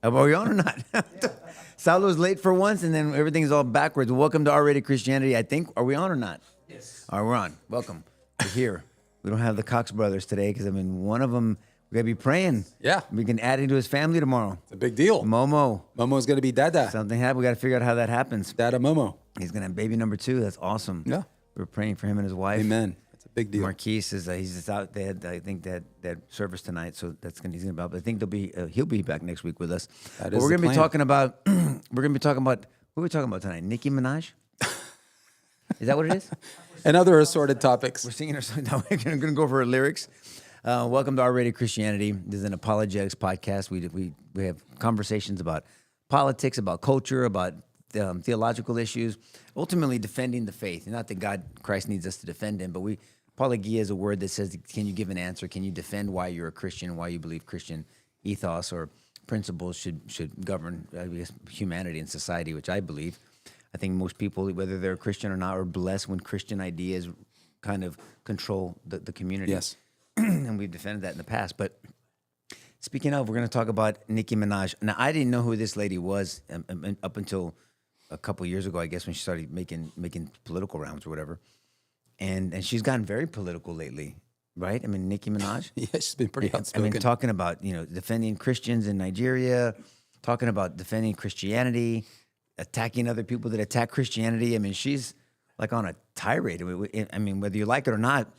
Are we on or not? Saulo's late for once, and then everything's all backwards. Welcome to R-Rated Christianity. I think, are we on or not? Yes. All right, we're on. Welcome. We're here. We don't have the Cox brothers today because, I mean, one of them, we got to be praying. Yeah. We can add into his family tomorrow. It's a big deal. Momo. Momo's going to be Dada. Something happened. We got to figure out how that happens. Dada Momo. He's going to have baby number 2. That's awesome. Yeah. We're praying for him and his wife. Amen. It's a big deal. Marquise is he's just out. They had, I think, that service tonight, so that's gonna he's gonna be out. But I think he'll be back next week with us. That But is we're the gonna be plan. talking about we're gonna be talking about who are we talking about tonight? Nicki Minaj. Is that what it is? And other assorted topics. We're singing her song. No, we're gonna go over her lyrics. Welcome to R-Rated Christianity. This is an apologetics podcast. We have conversations about politics, about culture, about theological issues, ultimately defending the faith. Not that Christ needs us to defend him, but apologia is a word that says, can you give an answer? Can you defend why you're a Christian, why you believe Christian ethos or principles should govern, I guess, humanity and society, which I believe. I think most people, whether they're a Christian or not, are blessed when Christian ideas kind of control the community. Yes. And we've defended that in the past. But speaking of, we're going to talk about Nicki Minaj. Now, I didn't know who this lady was up until a couple years ago, I guess, when she started making political rounds or whatever. And she's gotten very political lately, right? I mean, Nicki Minaj. Yeah, she's been pretty outspoken. I mean, talking about, defending Christians in Nigeria, talking about defending Christianity, attacking other people that attack Christianity. I mean, she's like on a tirade. I mean, whether you like it or not,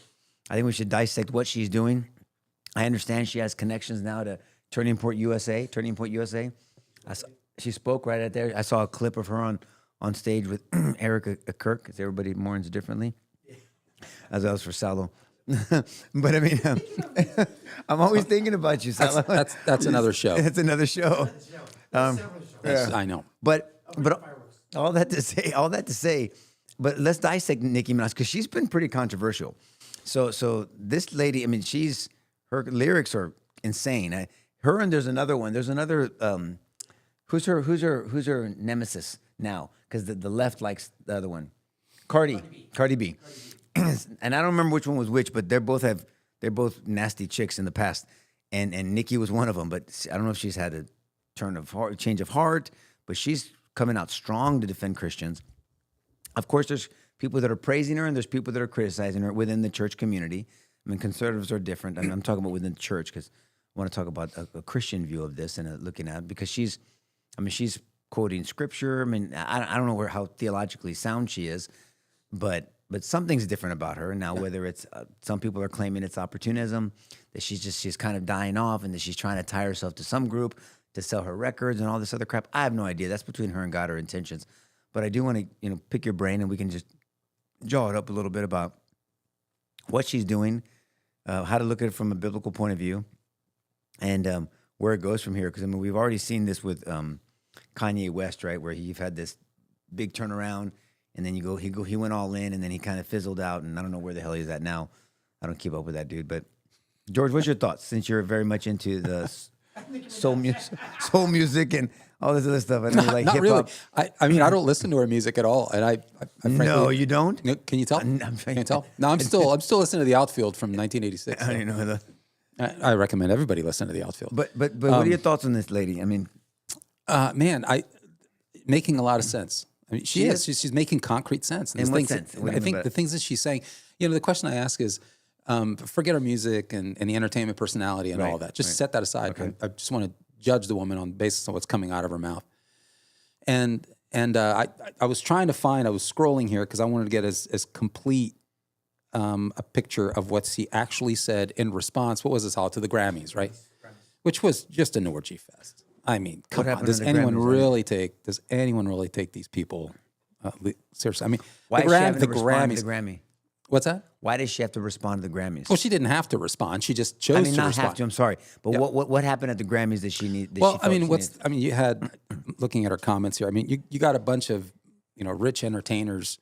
I think we should dissect what she's doing. I understand she has connections now to Turning Point USA. She spoke right out there. I saw a clip of her on stage with Erica Kirk, because everybody mourns differently. As that was for Salo. But I mean, I'm always thinking about you, Salo. That's another show. That's another show. Yes, I know. But all that to say, but let's dissect Nicki Minaj because she's been pretty controversial. So this lady, I mean, her lyrics are insane. Her and there's another one. There's another. Who's her nemesis now? Because the left likes the other one, Cardi B. And I don't remember which one was which, but they're both nasty chicks in the past, and Nicki was one of them. But I don't know if she's had a change of heart, but she's coming out strong to defend Christians. Of course, there's people that are praising her, and there's people that are criticizing her within the church community. I mean, conservatives are different. I mean, I'm talking about within the church because I want to talk about a Christian view of this and looking at it because she's quoting scripture. I mean, I don't know how theologically sound she is, but something's different about her now. Whether it's some people are claiming it's opportunism, that she's kind of dying off, and that she's trying to tie herself to some group to sell her records and all this other crap. I have no idea. That's between her and God, her intentions. But I do want to pick your brain, and we can just jaw it up a little bit about what she's doing, how to look at it from a biblical point of view, and where it goes from here. Because I mean, we've already seen this with Kanye West, right? Where you've had this big turnaround, and then he went all in, and then he kind of fizzled out, and I don't know where the hell he's at now. I don't keep up with that dude. But George, what's your thoughts? Since you're very much into the soul music and all this other stuff, I know you like Not hip really. hop. I mean, I don't listen to her music at all, and I frankly, No, you don't? No, can you tell? I'm Can you tell? No, I'm still listening to The Outfield from 1986. I don't even know I recommend everybody listen to The Outfield. But what are your thoughts on this lady? I mean, Man, making a lot of sense. I mean, she is. She's making concrete sense. In what sense? What do you I mean think by the that? things that she's saying. The question I ask is, forget her music and the entertainment personality and all that. Just set that aside. Okay. I just want to judge the woman on the basis of what's coming out of her mouth. And I was trying to find. I was scrolling here because I wanted to get as complete a picture of what she actually said in response. What was this all to the Grammys, right? Which was just an orgy fest. I mean, come on. happened Does at the anyone Grammys, really take these people seriously? I mean, why the does she have to the respond Grammys. to the Grammy? What's that? Why does she have to respond to the Grammys? Well, she didn't have to respond. She just chose I mean, to not respond. have to. I'm sorry, but Yeah. what happened at the Grammys that she need? That Well, she I felt mean, she needed? you had looking at her comments here. I mean, you got a bunch of rich entertainers,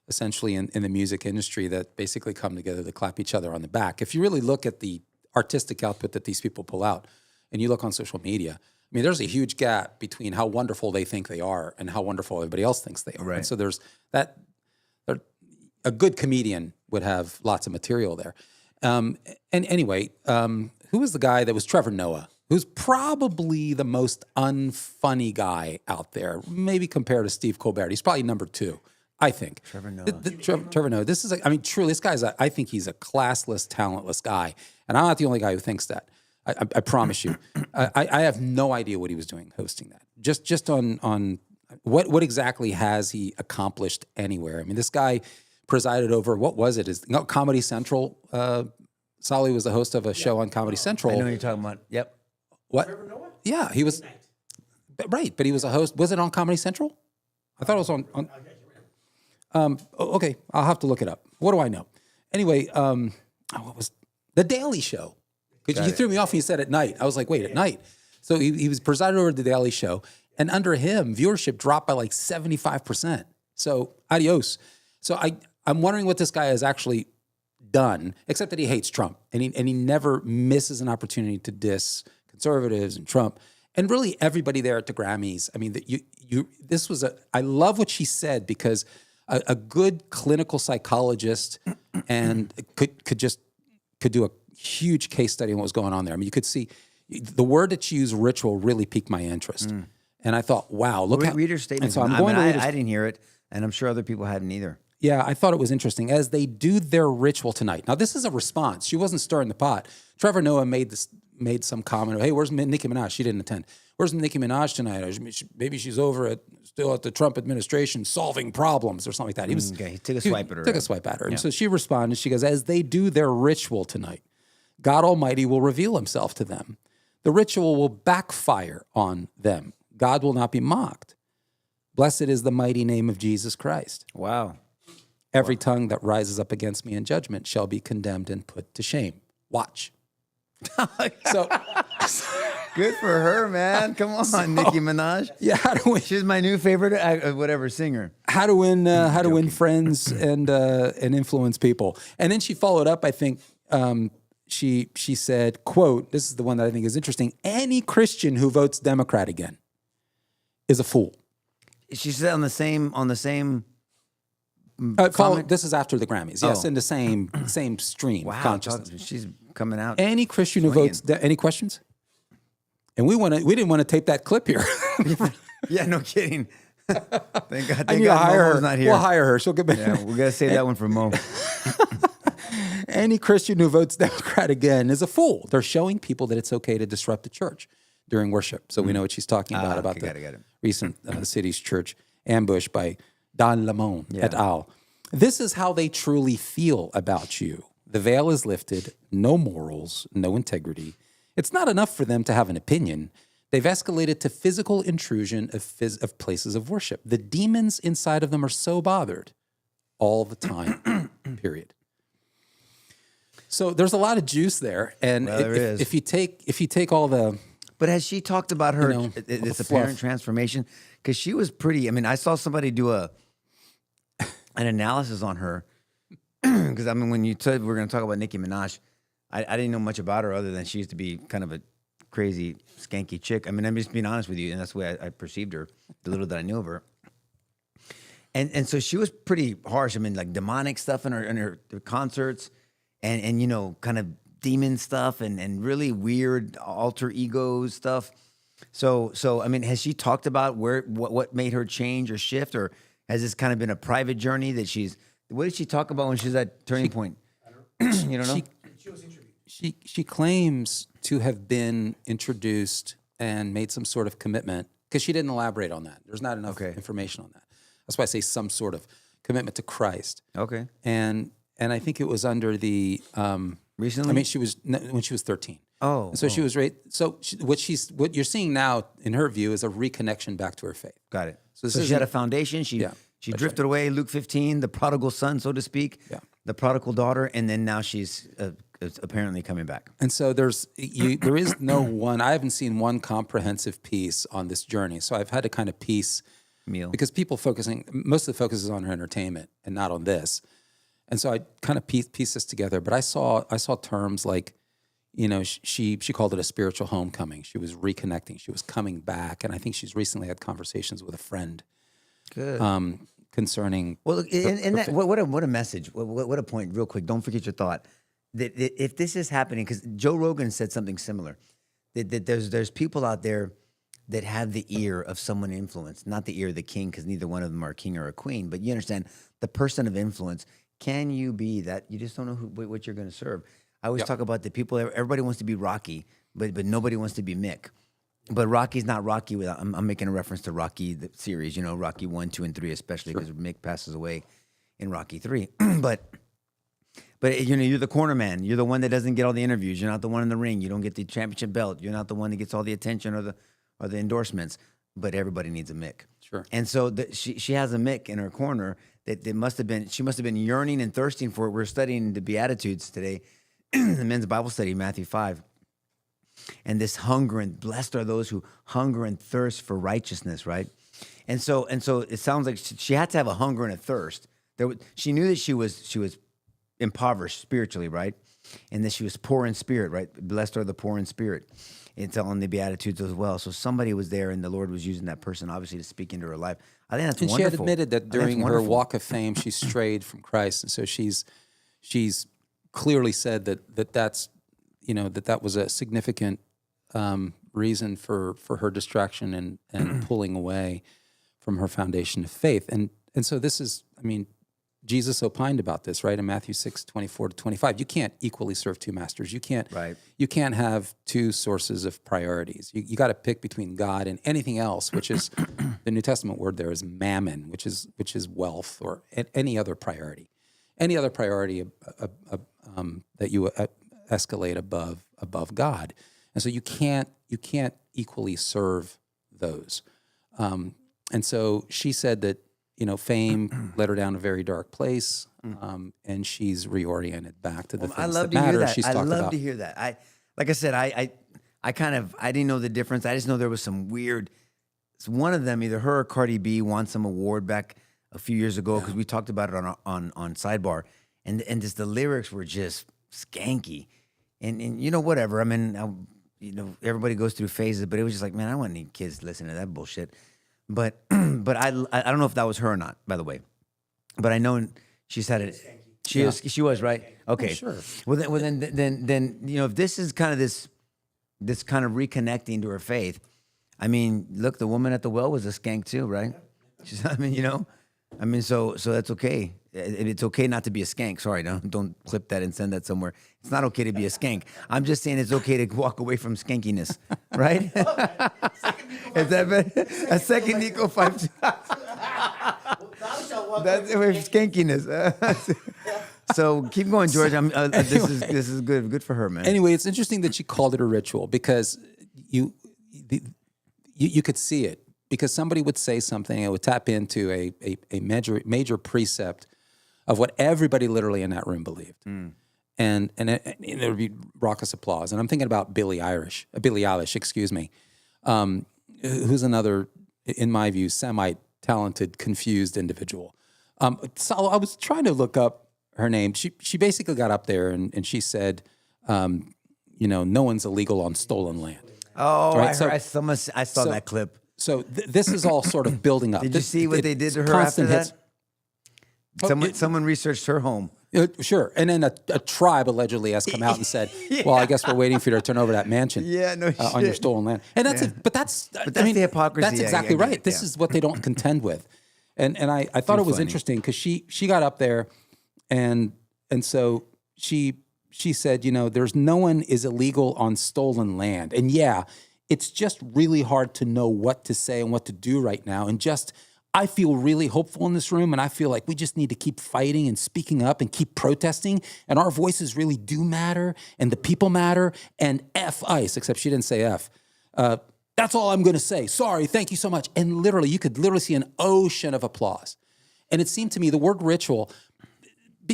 essentially in the music industry that basically come together to clap each other on the back. If you really look at the artistic output that these people pull out, and you look on social media, I mean, there's a huge gap between how wonderful they think they are and how wonderful everybody else thinks they are. Right. And so there's that. A good comedian would have lots of material there. And anyway, who was the guy that was Trevor Noah? who's probably the most unfunny guy out there, maybe compared to Steve Colbert. He's probably number 2, I think. Trevor Noah. Trevor Noah. This is, I mean, truly, this guy's, I think he's a classless, talentless guy. And I'm not the only guy who thinks that. I promise you. I have no idea what he was doing hosting that. Just on what exactly has he accomplished anywhere? I mean, this guy presided over, what was it? Comedy Central. Solly was the host of a show on Comedy Central. I know what you're talking about. Yep. What? Yeah, he was. Right, but he was a host. Was it on Comedy Central? I thought it was on okay, I'll have to look it up. What do I know? Anyway, what was The Daily Show? Because you threw me off and you said at night. I was like, wait, at night. So he was presided over The Daily Show, and under him, viewership dropped by like 75%. So adios. So I'm wondering what this guy has actually done, except that he hates Trump, and he never misses an opportunity to diss conservatives and Trump, and really everybody there at the Grammys. I mean, this was I love what she said, because a good clinical psychologist and could do a huge case study on what was going on there. I mean, you could see the word that she used, ritual, really piqued my interest. And I thought, wow, look how... Read her statement. So I'm going to read I didn't hear it, and I'm sure other people hadn't either. Yeah, I thought it was interesting. As they do their ritual tonight. Now, this is a response. She wasn't stirring the pot. Trevor Noah made some comment. Hey, where's Nicki Minaj? She didn't attend. Where's Nicki Minaj tonight? Maybe she's still at the Trump administration solving problems or something like that. He took a swipe at her. Took a swipe at her. And so she responded. She goes, as they do their ritual tonight, God Almighty will reveal himself to them. The ritual will backfire on them. God will not be mocked. Blessed is the mighty name of Jesus Christ. Wow. Every tongue that rises up against me in judgment shall be condemned and put to shame. Watch. So good for her, man. Come on, Nicki Minaj. Yeah, how to win? She's my new favorite, singer. How to win friends and influence people. And then she followed up. I think she said, "quote." This is the one that I think is interesting. Any Christian who votes Democrat again is a fool. She said on the same. This is after the Grammys. Yes, in the same stream of consciousness. She's coming out. Any Christian who votes. Any questions? And we didn't want to tape that clip here. Yeah, no kidding. Thank God. I need to hire her. Not here. We'll hire her. She'll get back. Yeah, we gotta save that one for Mo. Any Christian who votes Democrat again is a fool. They're showing people that it's okay to disrupt the church during worship. So we know what she's talking about the recent city's church ambush by Don Lemon et al. This is how they truly feel about you. The veil is lifted, no morals, no integrity. It's not enough for them to have an opinion. They've escalated to physical intrusion of places of worship. The demons inside of them are so bothered all the time, period. So there's a lot of juice there. And if you take all the... But has she talked about her, this apparent transformation? Because she was pretty, I mean, I saw somebody do an analysis on her. Because, I mean, when you said we're going to talk about Nicki Minaj, I didn't know much about her other than she used to be kind of a crazy, skanky chick. I mean, I'm just being honest with you, and that's the way I perceived her, the little that I knew of her. And so she was pretty harsh. I mean, like demonic stuff in her concerts and you know, kind of demon stuff and really weird alter ego stuff. So I mean, has she talked about what made her change or shift, or has this kind of been a private journey that what did she talk about when she's at Turning Point? You don't know? She claims to have been introduced and made some sort of commitment, because she didn't elaborate on that. There's not enough information on that. That's why I say some sort of commitment to Christ. Okay. And I think it was under the recently. I mean, when she was 13. Oh. And so she was right. So what you're seeing now, in her view, is a reconnection back to her faith. Got it. So she had a foundation. She drifted away. Luke 15, the prodigal son, so to speak. Yeah. The prodigal daughter, and then now she's apparently coming back. And so there is no one. I haven't seen one comprehensive piece on this journey. So I've had to kind of piece meal, because most of the focus is on her entertainment and not on this. And so I kind of piece this together. But I saw terms like, you know, she called it a spiritual homecoming. She was reconnecting. She was coming back. And I think she's recently had conversations with a friend. Good. Concerning. Well, what a message. What a point. Real quick, don't forget your thought. That if this is happening, because Joe Rogan said something similar, that there's people out there that have the ear of someone influence, not the ear of the king, because neither one of them are a king or a queen. But you understand the person of influence. Can you be that? You just don't know what you're going to serve. I always talk about the people. Everybody wants to be Rocky, but nobody wants to be Mick. But Rocky's not Rocky without. I'm making a reference to Rocky the series. You know, Rocky 1, 2, and 3, especially because Mick passes away in Rocky 3. but you know, you're the corner man. You're the one that doesn't get all the interviews. You're not the one in the ring. You don't get the championship belt. You're not the one that gets all the attention or the endorsements. But everybody needs a Mick. Sure. And so she has a Mick in her corner that she must have been yearning and thirsting for it. We're studying the Beatitudes today, the men's Bible study, Matthew 5. And this hunger, and blessed are those who hunger and thirst for righteousness, right? And so it sounds like she had to have a hunger and a thirst. She knew that she was impoverished spiritually, right? And that she was poor in spirit, right? Blessed are the poor in spirit. It's on the Beatitudes as well. So somebody was there, and the Lord was using that person, obviously, to speak into her life. I think that's wonderful. And she had admitted that during her walk of fame, she strayed from Christ, and so she's clearly said that's that was a significant reason for her distraction and pulling away from her foundation of faith. And so this is, I mean, Jesus opined about this, right? In Matthew 6:24-25. You can't equally serve two masters. You can't have two sources of priorities. You got to pick between God and anything else, which is the New Testament word there is mammon, which is wealth, or any other priority. Any other priority that you escalate above God. And so you can't equally serve those. And so she said that, fame led her down a very dark place, and she's reoriented back to the things that matter. I love to hear that. Like I said, I didn't know the difference. I just know there was some weird. One of them, either her or Cardi B, won some award back a few years ago because we talked about it on Sidebar, and just the lyrics were just skanky, and whatever. I mean, everybody goes through phases, but it was just like, man, I don't want any kids listening to that bullshit. But I don't know if that was her or not, by the way. But I know she's had it. She was right. Okay, sure. Well, then if this is kind of this kind of reconnecting to her faith, I mean, look, the woman at the well was a skank too, right? So that's okay. It's okay not to be a skank. Sorry, don't clip that and send that somewhere. It's not okay to be a skank. I'm just saying it's okay to walk away from skankiness, right? Is that better? A second Nico 5. That's skankiness. So keep going, George. This is good good for her, man. Anyway, it's interesting that she called it a ritual because you could see it. Because somebody would say something, it would tap into a major precept of what everybody literally in that room believed, and there would be raucous applause. And I'm thinking about Billie Eilish, excuse me, who's another, in my view, semi-talented, confused individual. So I was trying to look up her name. She basically got up there and she said, no one's illegal on stolen land. Oh, right? I saw that clip. So this is all sort of building up. Did you see what they did to her after that? Someone researched her home. Sure. And then a tribe allegedly has come out and said, well, I guess we're waiting for you to turn over that mansion on your stolen land. And that's it. But that's the hypocrisy. That's exactly right. This is what they don't contend with. And I thought it was interesting because she got up there and so she said, there's no one is illegal on stolen land. And it's just really hard to know what to say and what to do right now. And I feel really hopeful in this room, and I feel like we just need to keep fighting and speaking up and keep protesting. And our voices really do matter, and the people matter. And F ICE, except she didn't say F. That's all I'm going to say. Sorry, thank you so much. And literally, you could literally see an ocean of applause. And it seemed to me the word ritual,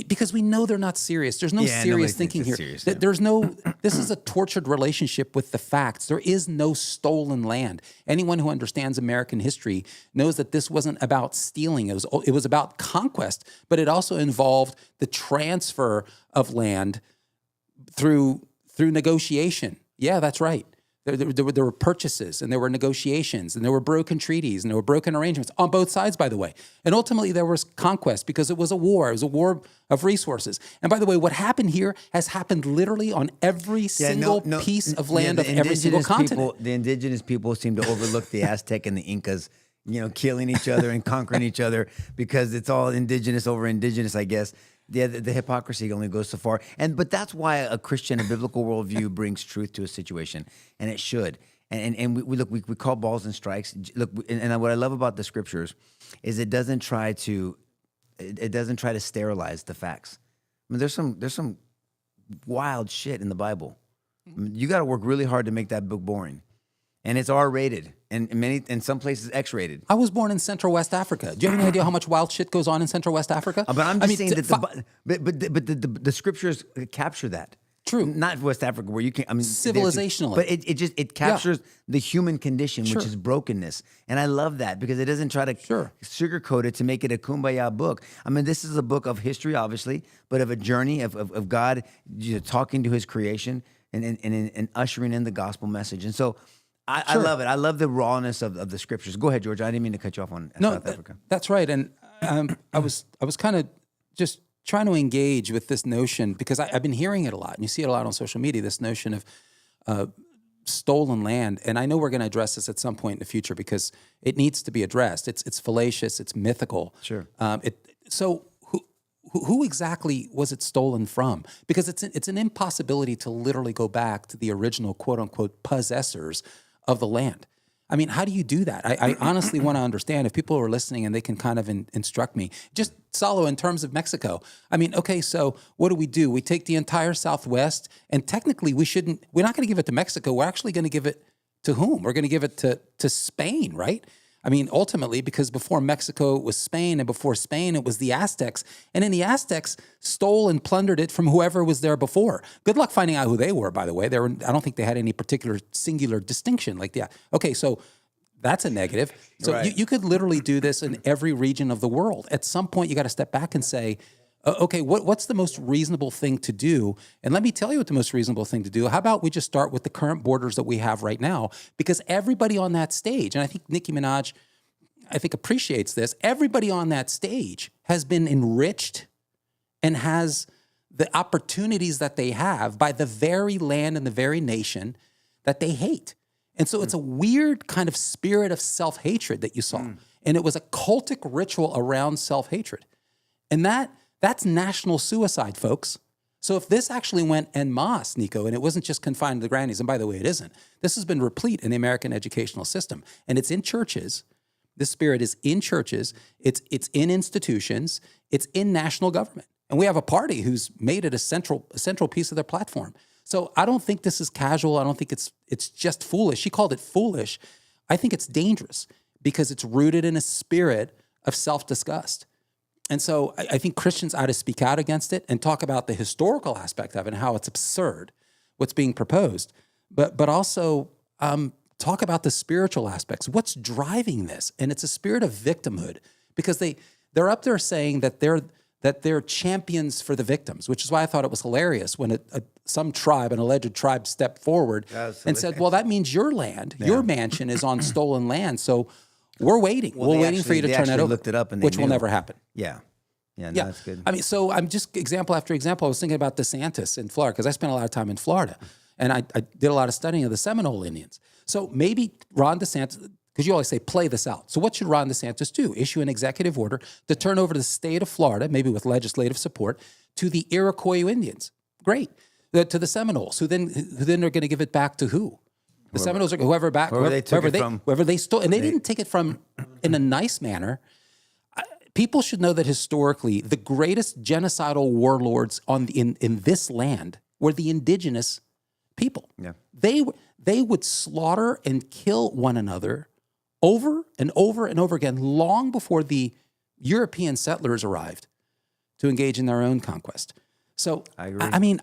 because we know they're not serious. There's no serious thinking here. There's no. This is a tortured relationship with the facts. There is no stolen land. Anyone who understands American history knows that this wasn't about stealing. It was about conquest, but it also involved the transfer of land through negotiation. Yeah, that's right. There were purchases, and there were negotiations, and there were broken treaties, and there were broken arrangements on both sides, by the way. And ultimately, there was conquest because it was a war. It was a war of resources. And by the way, what happened here has happened literally on every single piece of land of every single continent. The indigenous people seem to overlook the Aztec and the Incas, killing each other and conquering each other because it's all indigenous over indigenous, I guess. The hypocrisy only goes so far. But that's why a Christian, a biblical worldview brings truth to a situation, and it should. And we call balls and strikes. Look, and what I love about the scriptures is it doesn't try to sterilize the facts. I mean, there's some wild shit in the Bible. I mean, you got to work really hard to make that book boring. And it's R-rated, and in some places X-rated. I was born in Central West Africa. Do you have any idea how much wild shit goes on in Central West Africa? But I'm just saying that the scriptures capture that. True. Not West Africa, where you can. I mean, civilizationally, but it captures the human condition, which is brokenness, and I love that because it doesn't try to sugarcoat it to make it a kumbaya book. I mean, this is a book of history, obviously, but of a journey of God talking to His creation and ushering in the gospel message, and so. I love it. I love the rawness of the scriptures. Go ahead, George. I didn't mean to cut you off on South Africa. That's right. And I was kind of just trying to engage with this notion because I've been hearing it a lot, and you see it a lot on social media, this notion of stolen land. And I know we're going to address this at some point in the future because it needs to be addressed. It's fallacious. It's mythical. Sure. So who exactly was it stolen from? Because it's an impossibility to literally go back to the original quote unquote possessors of the land. I mean, how do you do that? I honestly want to understand if people are listening and they can kind of instruct me. Just Salo, in terms of Mexico. I mean, okay, so what do? We take the entire Southwest, and technically we're not going to give it to Mexico. We're actually going to give it to whom? We're going to give it to Spain, right? I mean, ultimately, because before Mexico it was Spain, and before Spain it was the Aztecs. And then the Aztecs stole and plundered it from whoever was there before. Good luck finding out who they were, by the way. I don't think they had any particular singular distinction like that. Okay, so that's a negative. So you could literally do this in every region of the world. At some point, you got to step back and say, okay, what's the most reasonable thing to do? And let me tell you what the most reasonable thing to do. How about we just start with the current borders that we have right now? Because everybody on that stage, and I think Nicki Minaj, appreciates this, everybody on that stage has been enriched and has the opportunities that they have by the very land and the very nation that they hate. And so it's a weird kind of spirit of self-hatred that you saw. And it was a cultic ritual around self-hatred. And that's national suicide, folks. So if this actually went en masse, Nico, and it wasn't just confined to the grannies, and by the way, it isn't. This has been replete in the American educational system. And it's in churches. This spirit is in churches. It's in institutions. It's in national government. And we have a party who's made it a central piece of their platform. So I don't think this is casual. I don't think it's just foolish. She called it foolish. I think it's dangerous because it's rooted in a spirit of self-disgust. And so I think Christians ought to speak out against it and talk about the historical aspect of it and how it's absurd, what's being proposed, but also talk about the spiritual aspects. What's driving this? And it's a spirit of victimhood because they're up there saying that they're champions for the victims, which is why I thought it was hilarious when some tribe, an alleged tribe, stepped forward and said, well, that means your land, your mansion is on stolen land, so we're waiting. We're waiting for you to turn it over, looked it up and which will never happen. Yeah, that's good. I mean, so I'm just example after example. I was thinking about DeSantis in Florida because I spent a lot of time in Florida, and I did a lot of studying of the Seminole Indians. So maybe Ron DeSantis, because you always say play this out. So what should Ron DeSantis do? Issue an executive order to turn over the state of Florida, maybe with legislative support, to the Iroquois Indians. Great. To the Seminoles, who then are going to give it back to who? The Seminoles are whoever they stole, and they didn't take it from in a nice manner. People should know that historically, the greatest genocidal warlords in this land were the indigenous people. Yeah. They would slaughter and kill one another over and over and over again, long before the European settlers arrived to engage in their own conquest. So I agree. I mean,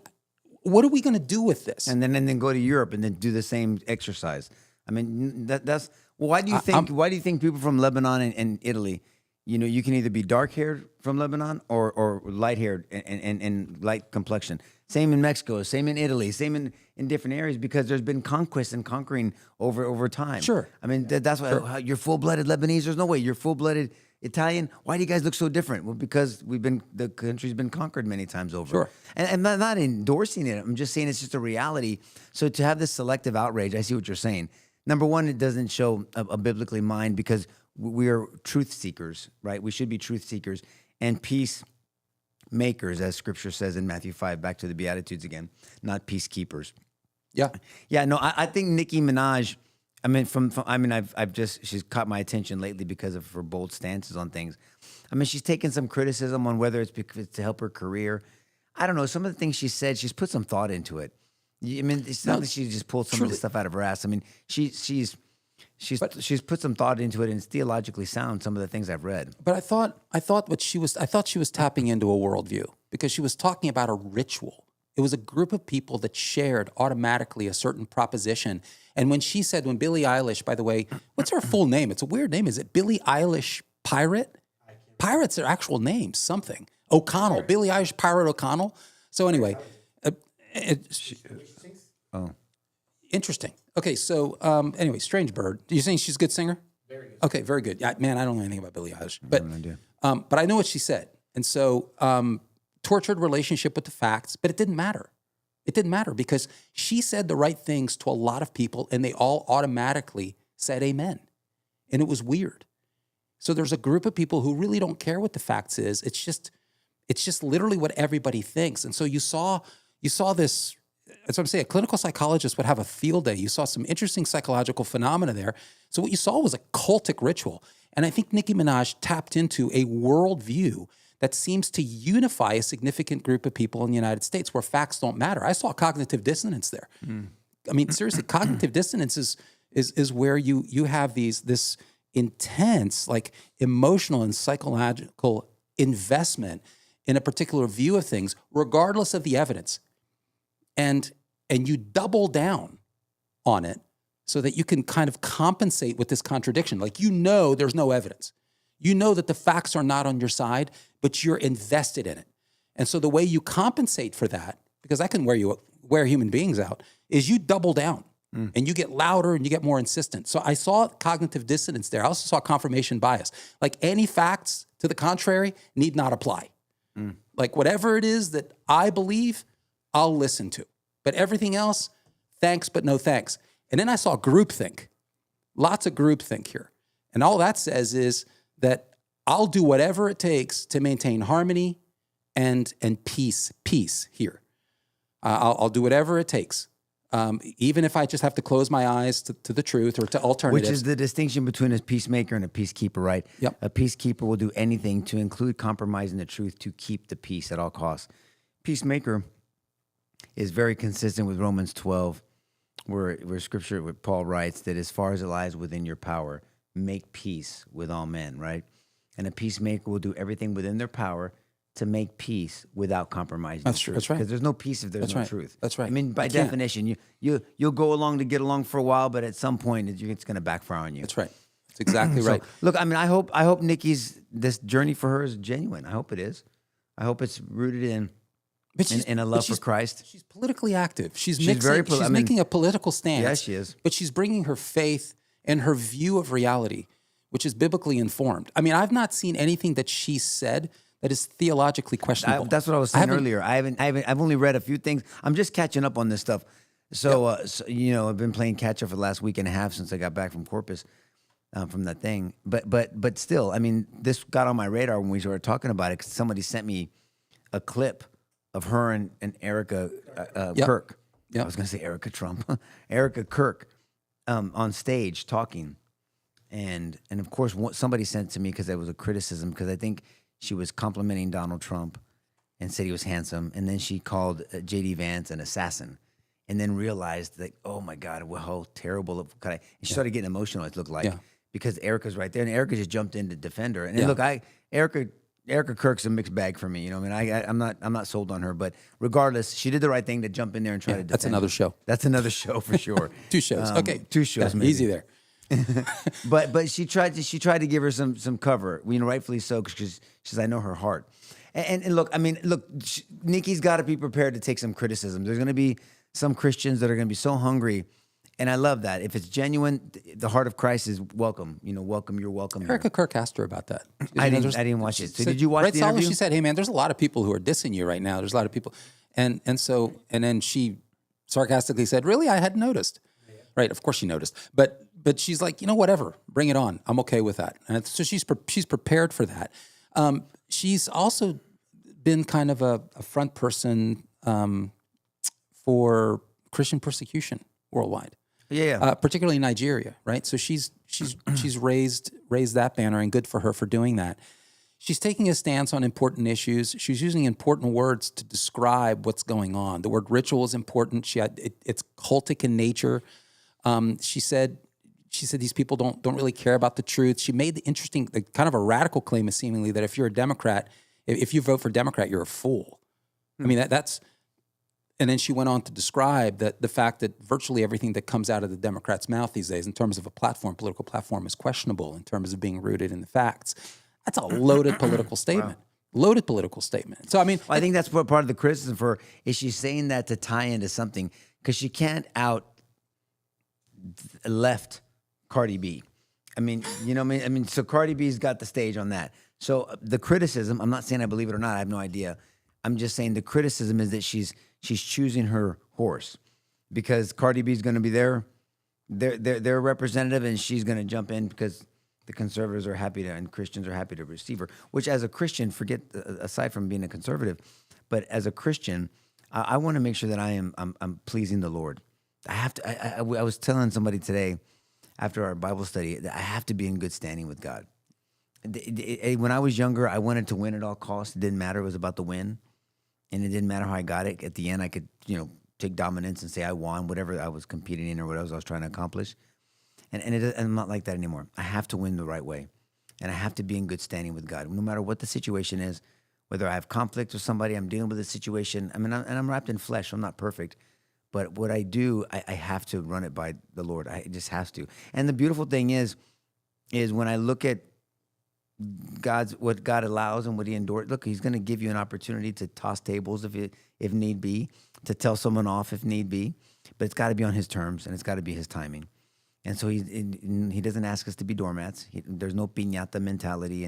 what are we going to do with this? And then go to Europe and then do the same exercise. I mean, that's why do you think people from Lebanon and Italy, you can either be dark haired from Lebanon or light haired and light complexion. Same in Mexico, same in Italy, same in in different areas because there's been conquest and conquering over time. Sure. I mean, that's why you're full-blooded Lebanese. There's no way you're full-blooded Italian. Why do you guys look so different? Well, because the country's been conquered many times over. Sure. And I'm not endorsing it. I'm just saying it's just a reality. So to have this selective outrage, I see what you're saying. Number one, it doesn't show a biblically mind because we are truth seekers, right? We should be truth seekers and peace makers, as Scripture says in Matthew 5. Back to the Beatitudes again, not peacekeepers. Yeah. Yeah. No, I think Nicki Minaj. I mean, she's caught my attention lately because of her bold stances on things. I mean, she's taken some criticism on whether it's because to help her career. I don't know. Some of the things she said, she's put some thought into it. I mean, it's not that she just pulled some of the stuff out of her ass. I mean, she's put some thought into it, and it's theologically sound. Some of the things I've read. But I thought she was tapping into a worldview because she was talking about a ritual. It was a group of people that shared automatically a certain proposition. And when Billie Eilish, by the way, what's her full name? It's a weird name. Is it Billie Eilish Pirate? Pirate's their actual name, something. O'Connell, Billie Eilish Pirate O'Connell. So anyway, interesting. Okay, so anyway, strange bird. You're saying she's a good singer? Very good. Okay, very good. Yeah, man, I don't know anything about Billie Eilish, but I know what she said. And so tortured relationship with the facts, but it didn't matter. It didn't matter because she said the right things to a lot of people, and they all automatically said amen. And it was weird. So there's a group of people who really don't care what the facts is. It's just literally what everybody thinks. And so you saw this. That's what I'm saying. A clinical psychologist would have a field day. You saw some interesting psychological phenomena there. So what you saw was a cultic ritual. And I think Nicki Minaj tapped into a worldview that seems to unify a significant group of people in the United States where facts don't matter. I saw cognitive dissonance there. I mean, seriously, cognitive dissonance is where you have this intense, like emotional and psychological investment in a particular view of things, regardless of the evidence. And you double down on it so that you can kind of compensate with this contradiction. Like, there's no evidence. You know that the facts are not on your side, but you're invested in it. And so the way you compensate for that, because I can wear human beings out, is you double down and you get louder and you get more insistent. So I saw cognitive dissonance there. I also saw confirmation bias. Like, any facts to the contrary need not apply. Like, whatever it is that I believe, I'll listen to. But everything else, thanks, but no thanks. And then I saw groupthink. Lots of groupthink here. And all that says is that I'll do whatever it takes to maintain harmony and peace here. I'll do whatever it takes. Even if I just have to close my eyes to the truth or to alternatives. Which is the distinction between a peacemaker and a peacekeeper, right? Yep. A peacekeeper will do anything to include compromising the truth to keep the peace at all costs. Peacemaker is very consistent with Romans 12, where Scripture, where Paul writes that as far as it lies within your power, make peace with all men, right? And a peacemaker will do everything within their power to make peace without compromising. That's true. That's right. Because there's no peace if there's no truth. That's right. I mean, by definition, you'll go along to get along for a while, but at some point it's going to backfire on you. That's right. That's exactly right. Look, I mean, I hope Nikki's this journey for her is genuine. I hope it is. I hope it's rooted in a love for Christ. She's politically active. She's very making a political stance. Yes, she is. But she's bringing her faith and her view of reality, which is biblically informed. I mean, I've not seen anything that she said that is theologically questionable. That's what I was saying earlier. I've only read a few things. I'm just catching up on this stuff. So, I've been playing catch up for the last week and a half since I got back from Corpus, from that thing. But still, I mean, this got on my radar when we started talking about it because somebody sent me a clip of her and Erica Kirk. I was going to say Erica Trump. Erica Kirk on stage talking. And of course, somebody sent it to me because there was a criticism because I think she was complimenting Donald Trump and said he was handsome. And then she called J.D. Vance an assassin and then realized that, oh, my God, how terrible. And she started getting emotional, it looked like, because Erica's right there. And Erica just jumped in to defend her. And look, Erica Kirk's a mixed bag for me. You know, I mean, I'm not sold on her, but regardless, she did the right thing to jump in there and try to defend. That's another show. That's another show for sure. 2 shows. Okay. 2 shows, maybe. Easy there. but she tried to give her some cover, rightfully so, because I know her heart. And look, I mean, Nikki's got to be prepared to take some criticism. There's going to be some Christians that are going to be so hungry. And I love that. If it's genuine, the heart of Christ is welcome. Welcome. You're welcome. Erica Kirk asked her about that. I didn't watch it. So did you watch the interview? She said, "Hey man, there's a lot of people who are dissing you right now. There's a lot of people," and then she sarcastically said, "Really, I hadn't noticed." Right? Of course she noticed, but she's like, whatever, bring it on. I'm okay with that. And so she's prepared for that. She's also been kind of a front person for Christian persecution worldwide. Yeah. Particularly in Nigeria, right? So she's raised that banner, and good for her for doing that. She's taking a stance on important issues. She's using important words to describe what's going on. The word ritual is important. It's cultic in nature. She said these people don't really care about the truth. She made the interesting, kind of a radical claim, seemingly, that if you're a Democrat, if you vote for Democrat, you're a fool. I mean, that's. And then she went on to describe the fact that virtually everything that comes out of the Democrats' mouth these days in terms of a political platform is questionable in terms of being rooted in the facts. That's a loaded political statement. Wow. Loaded political statement. So, I mean... Well, I think that's what part of the criticism for her is she's saying that to tie into something because she can't out left Cardi B. I mean, so Cardi B's got the stage on that. So the criticism, I'm not saying I believe it or not, I have no idea. I'm just saying the criticism is that she's choosing her horse because Cardi B's going to be their representative, and she's going to jump in because the conservatives are happy to, and Christians are happy to receive her. Which, as a Christian, aside from being a conservative, but as a Christian, I want to make sure that I'm pleasing the Lord. I have to. I was telling somebody today after our Bible study that I have to be in good standing with God. When I was younger, I wanted to win at all costs. It didn't matter. It was about the win. And it didn't matter how I got it. At the end, I could, take dominance and say I won whatever I was competing in or whatever I was trying to accomplish. And I'm not like that anymore. I have to win the right way. And I have to be in good standing with God. No matter what the situation is, whether I have conflict with somebody, I'm dealing with a situation. I mean, I'm wrapped in flesh. I'm not perfect. But what I do, I have to run it by the Lord. I just have to. And the beautiful thing is when I look at what God allows and what He endorsed. Look, He's going to give you an opportunity to toss tables if need be, to tell someone off if need be, but it's got to be on His terms and it's got to be His timing. And so He doesn't ask us to be doormats. There's no piñata mentality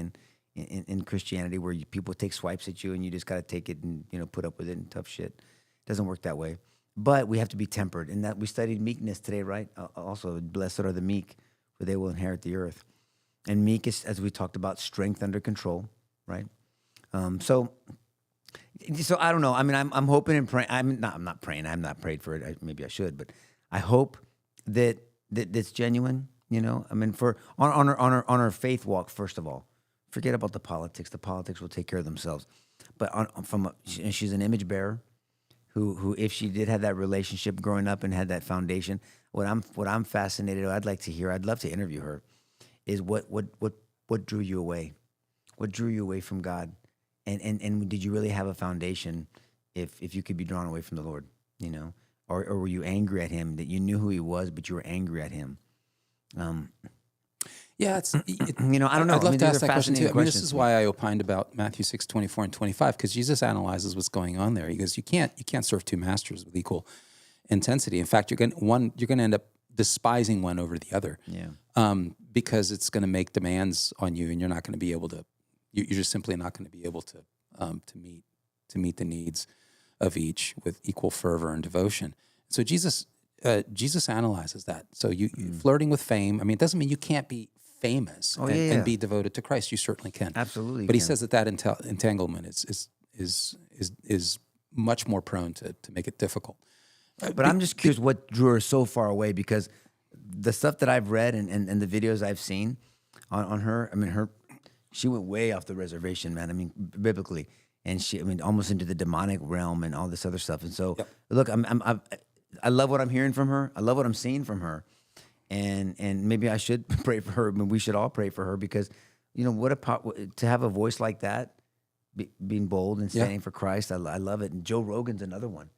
in Christianity where people take swipes at you and you just got to take it and put up with it and tough shit. It doesn't work that way. But we have to be tempered. And that we studied meekness today, right? Also, blessed are the meek, for they will inherit the earth. And meek is, as we talked about, strength under control, right? So I don't know. I mean, I'm hoping and praying. I'm not praying. I'm not prayed for it. Maybe I should, but I hope that it's genuine. I mean, on our faith walk. First of all, forget about the politics. The politics will take care of themselves. But she's an image bearer, who if she did have that relationship growing up and had that foundation, what I'm fascinated. I'd like to hear. I'd love to interview her. Is what drew you away? What drew you away from God? And did you really have a foundation if you could be drawn away from the Lord, Or were you angry at Him that you knew who He was, but you were angry at Him? Yeah, I don't know. I'd love to ask that question too. I mean, this is why I opined about Matthew 6:24 and 25, because Jesus analyzes what's going on there. He goes, you can't serve two masters with equal intensity. In fact, you're going to end up despising one over the other. Yeah. Because it's going to make demands on you, and you're not going to be able to. You're just simply not going to be able to meet the needs of each with equal fervor and devotion. So Jesus analyzes that. So you flirting with fame. I mean, it doesn't mean you can't be famous and be devoted to Christ. You certainly can. Absolutely. But He says that entanglement is much more prone to make it difficult. But I'm just curious what drew her so far away, because the stuff that I've read and the videos I've seen on her, I mean, she went way off the reservation, man. I mean, biblically, and almost into the demonic realm and all this other stuff. And so, Look, I love what I'm hearing from her. I love what I'm seeing from her, and maybe I should pray for her. I mean, we should all pray for her because, to have a voice like that, being bold and standing for Christ. I love it. And Joe Rogan's another one.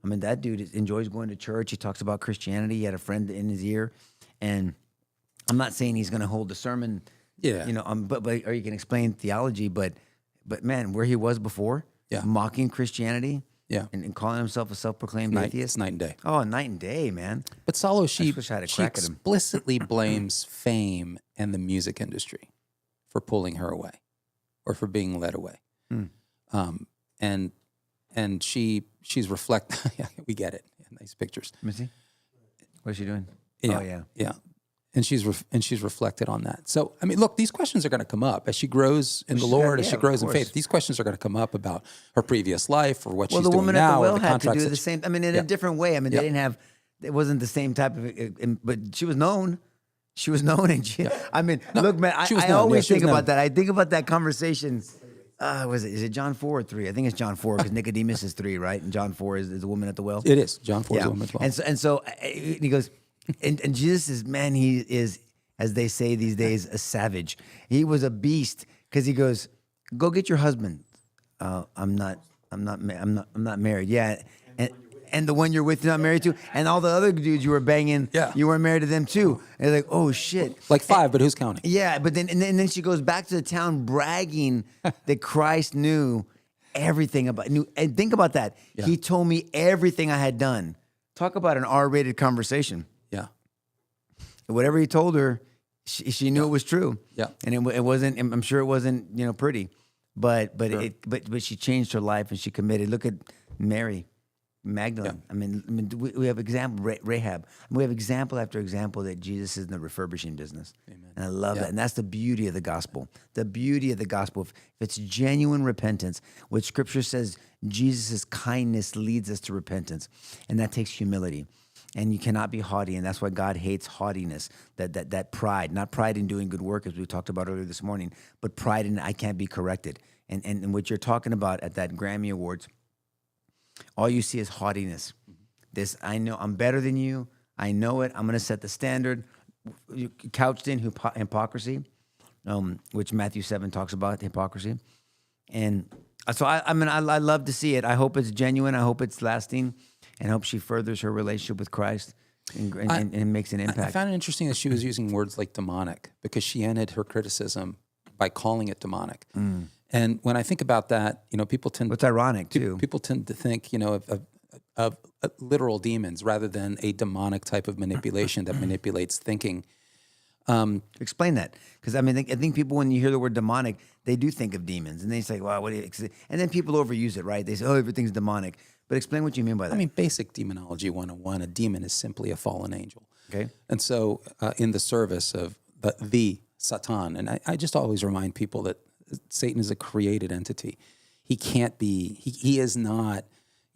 I mean, that dude enjoys going to church. He talks about Christianity. He had a friend in his ear. And I'm not saying he's going to hold a sermon, but or you can explain theology. But man, where he was before, mocking Christianity, Yeah. and calling himself a self-proclaimed atheist. It's night and day. Oh, night and day, man. But Salo, just wish I had a she crack at him. explicitly blames fame and the music industry for pulling her away or for being led away. And she's yeah, we get it. Nice pictures. Let me see. What is she doing? Yeah, Oh, yeah. Yeah. And she's reflected on that. So, I mean, look, these questions are going to come up as she grows in the Lord, as she grows in faith. These questions are going to come up about her previous life or what she's doing now. Well, the woman at the well or the had to contracts do the same. I mean, in a different way. I mean, they didn't have. It wasn't the same type of. But she was known. She was known, and she. I mean, look, man. I always think about that. I think about that conversation. Was it? Is it John 4 or 3? I think it's John 4 because Nicodemus is 3, right? And John 4 is the woman at the well. It is John 4 is the woman at the well. And so he goes, and Jesus is, man, he is, as they say these days, a savage. He was a beast because he goes, go get your husband. I'm not married. Yeah. And the one you're with, you're not married to, and all the other dudes you were banging, you weren't married to them too. And they're like, oh shit, like 5, but who's counting? Yeah, but then she goes back to the town bragging that Christ knew everything about. And think about that. Yeah. He told me everything I had done. Talk about an R-rated conversation. Yeah. Whatever he told her, she knew it was true. Yeah. And it wasn't. I'm sure it wasn't pretty, but she changed her life and she committed. Look at Mary Magdalene. Yeah. I mean, we have example Rahab. We have example after example that Jesus is in the refurbishing business. Amen. And I love that. And that's the beauty of the gospel. The beauty of the gospel. If it's genuine repentance, which Scripture says Jesus' kindness leads us to repentance, and that takes humility. And you cannot be haughty, and that's why God hates haughtiness, that pride, not pride in doing good work, as we talked about earlier this morning, but pride in I can't be corrected. And what you're talking about at that Grammy Awards, all you see is haughtiness. This, I know I'm better than you. I know it. I'm going to set the standard. Couched in hypocrisy, which Matthew 7 talks about, hypocrisy. And so I love to see it. I hope it's genuine. I hope it's lasting. And I hope she furthers her relationship with Christ and makes an impact. I found it interesting that she was using words like demonic because she ended her criticism by calling it demonic. And when I think about that, people tend. What's ironic too? People tend to think, of literal demons rather than a demonic type of manipulation that manipulates thinking. Explain that, because I think people, when you hear the word demonic, they do think of demons, and they say, "Wow, what?" And then people overuse it, right? They say, "Oh, everything's demonic." But explain what you mean by that. I mean, basic demonology 101. A demon is simply a fallen angel. Okay. And so, in the service of the Satan, and I just always remind people that Satan is a created entity. He can't be. He is not.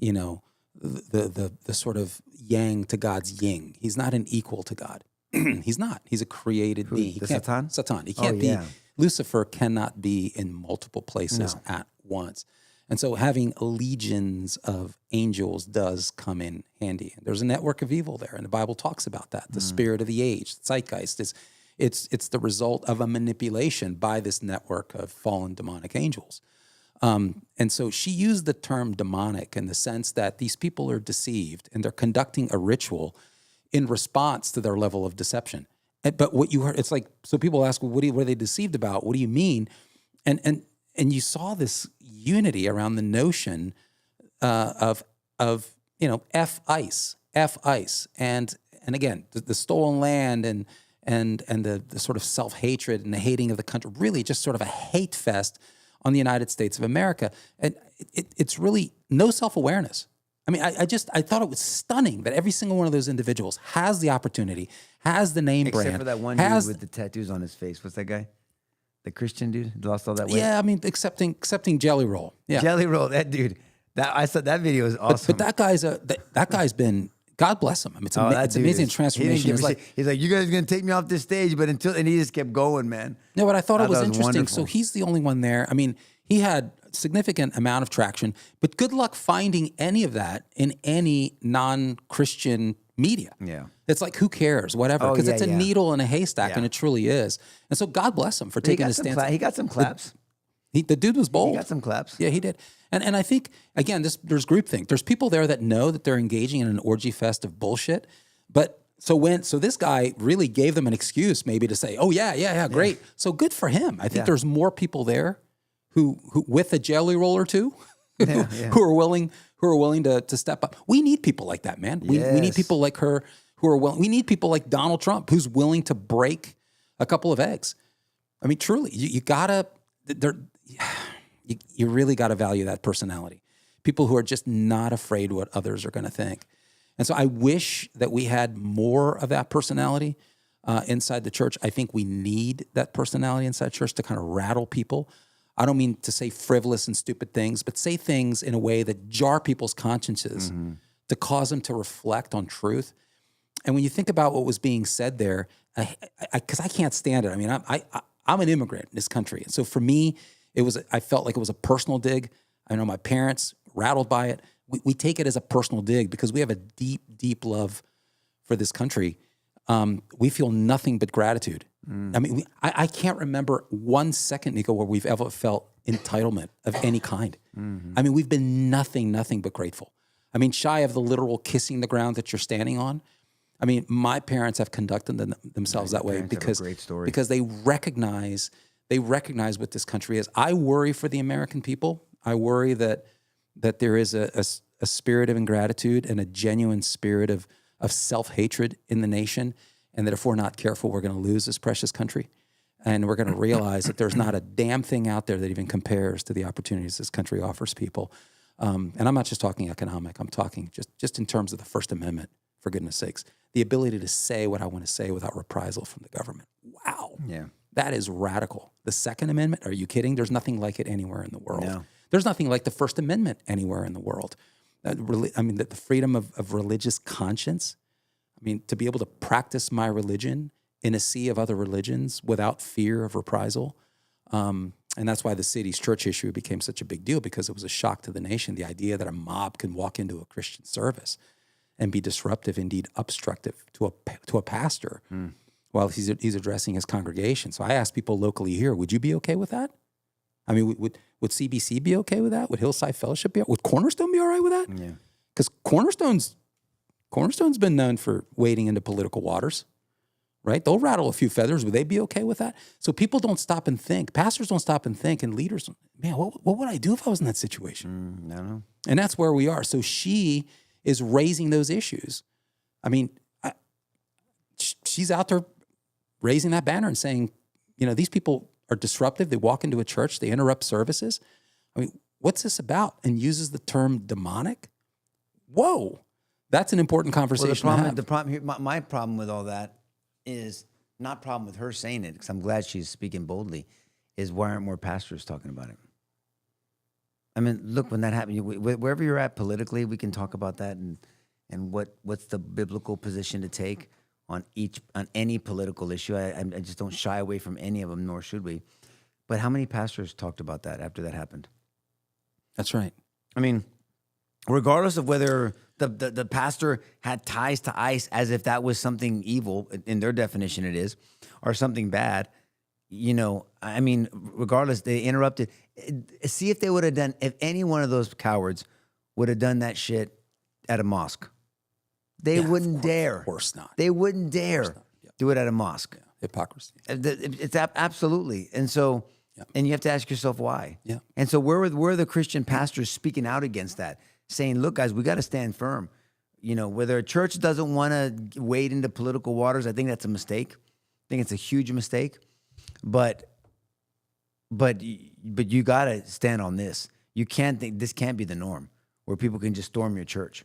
The sort of yang to God's yin. He's not an equal to God. He's not. He's a created being. Satan? Satan. He can't be. Lucifer cannot be in multiple places at once. And so having legions of angels does come in handy. There's a network of evil there, and the Bible talks about that. The spirit of the age, the zeitgeist, it's the result of a manipulation by this network of fallen demonic angels. And so she used the term demonic in the sense that these people are deceived and they're conducting a ritual in response to their level of deception. But what you heard, it's like, so people ask, well, what are they deceived about? What do you mean? And you saw this unity around the notion of F ICE, and again the stolen land and the sort of self-hatred and the hating of the country, really just sort of a hate fest on the United States of America, and it's really no self-awareness. I mean, I thought it was stunning that every single one of those individuals has the opportunity, has the name brand. Except for that one dude with the tattoos on his face. What's that guy? The Christian dude lost all that weight. Yeah, I mean, accepting Jelly Roll. Yeah, Jelly Roll. That dude. I saw that video is awesome. But that guy's been. God bless him. I mean, it's amazing transformation. He's like, you guys are gonna take me off this stage, and he just kept going, man. No, but I thought it was interesting. Wonderful. So he's the only one there. I mean, he had significant amount of traction, but good luck finding any of that in any non-Christian media. Yeah. It's like, who cares, whatever, because it's a needle in a haystack, and it truly is. And so God bless him for taking a stance. He got some claps. The dude was bold. He got some claps. Yeah, he did. And I think, again, there's groupthink. There's people there that know that they're engaging in an orgy fest of bullshit. But so this guy really gave them an excuse maybe to say, oh, yeah, great. Yeah. So good for him. I think there's more people there who with a jelly roll or two, who who are willing to step up. We need people like that, man. We need Yes. people like her who are willing. We need people like Donald Trump who's willing to break a couple of eggs. I mean, truly, you gotta, you really gotta value that personality. People who are just not afraid what others are going to think. And so I wish that we had more of that personality inside the church. I think we need that personality inside church to kind of rattle people. I don't mean to say frivolous and stupid things, but say things in a way that jar people's consciences to cause them to reflect on truth. And when you think about what was being said there, because I can't stand it. I mean, I'm an immigrant in this country. And so for me, I felt like it was a personal dig. I know my parents rattled by it. We take it as a personal dig because we have a deep, deep love for this country. We feel nothing but gratitude. I mean, I can't remember 1 second, Nico, where we've ever felt entitlement of any kind. I mean, we've been nothing but grateful. I mean, shy of the literal kissing the ground that you're standing on. I mean, my parents have conducted themselves that way because they recognize what this country is. I worry for the American people. I worry that there is a spirit of ingratitude and a genuine spirit of self-hatred in the nation, and that if we're not careful, we're going to lose this precious country. And we're going to realize that there's not a damn thing out there that even compares to the opportunities this country offers people. And I'm not just talking economic. I'm talking just in terms of the First Amendment, for goodness sakes. The ability to say what I want to say without reprisal from the government. Wow. Yeah. That is radical. The Second Amendment, are you kidding? There's nothing like it anywhere in the world. No. There's nothing like the First Amendment anywhere in the world. I mean, the freedom of religious conscience. I mean, to be able to practice my religion in a sea of other religions without fear of reprisal. And that's why the city's church issue became such a big deal, because it was a shock to the nation. The idea that a mob can walk into a Christian service and be disruptive, indeed obstructive to a pastor while he's addressing his congregation. So I asked people locally here, would you be okay with that? I mean, would CBC be okay with that? Would Hillside Fellowship be? Would Cornerstone be all right with that? Yeah. Because Cornerstone's been known for wading into political waters, right? They'll rattle a few feathers. Would they be okay with that? So people don't stop and think. Pastors don't stop and think, and leaders, man, what would I do if I was in that situation? I don't know. And that's where we are. So she is raising those issues. I mean, she's out there raising that banner and saying, these people are disruptive. They walk into a church, they interrupt services. I mean, what's this about? And uses the term demonic. Whoa, that's an important conversation to have. The problem here, my problem with all that is not a problem with her saying it, because I'm glad she's speaking boldly, is why aren't more pastors talking about it? I mean, look, when that happened, wherever you're at politically, we can talk about that and what's the biblical position to take on any political issue. I just don't shy away from any of them, nor should we. But how many pastors talked about that after that happened? That's right. I mean, regardless of whether the pastor had ties to ICE, as if that was something evil, in their definition it is, or something bad, I mean, regardless, they interrupted. See if they would have done, if any one of those cowards would have done that shit at a mosque. They wouldn't dare. Of course not. They wouldn't dare do it at a mosque. Yeah. Hypocrisy. It's absolutely. And so, and you have to ask yourself why. Yeah. And so where are the Christian pastors speaking out against that? Saying, look, guys, we got to stand firm. Whether a church doesn't want to wade into political waters, I think that's a mistake. I think it's a huge mistake. But you got to stand on this. You can't think this can't be the norm where people can just storm your church.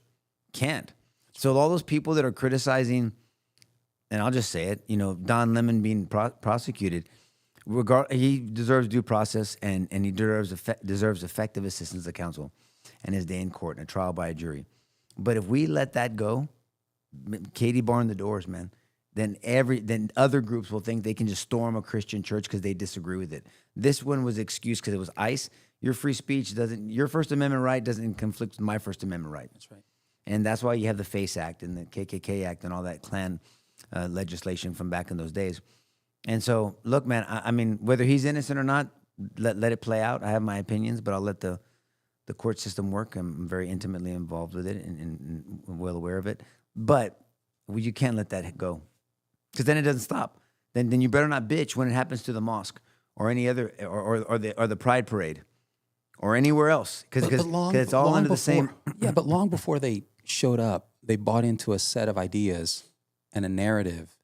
Can't. So all those people that are criticizing, and I'll just say it, Don Lemon being prosecuted, he deserves due process and he deserves effective assistance of counsel and his day in court and a trial by a jury. But if we let that go, Katie barring the doors, man, then other groups will think they can just storm a Christian church because they disagree with it. This one was excused because it was ICE. Your free speech your First Amendment right doesn't conflict with my First Amendment right. That's right. And that's why you have the FACE Act and the KKK Act and all that Klan legislation from back in those days. And so, look, man, I mean, whether he's innocent or not, let it play out. I have my opinions, but I'll let the court system work. I'm very intimately involved with it and well aware of it. But you can't let that go, because then it doesn't stop. Then you better not bitch when it happens to the mosque or any other or the Pride Parade or anywhere else because it's all under the same. Yeah, but long before they showed up, they bought into a set of ideas and a narrative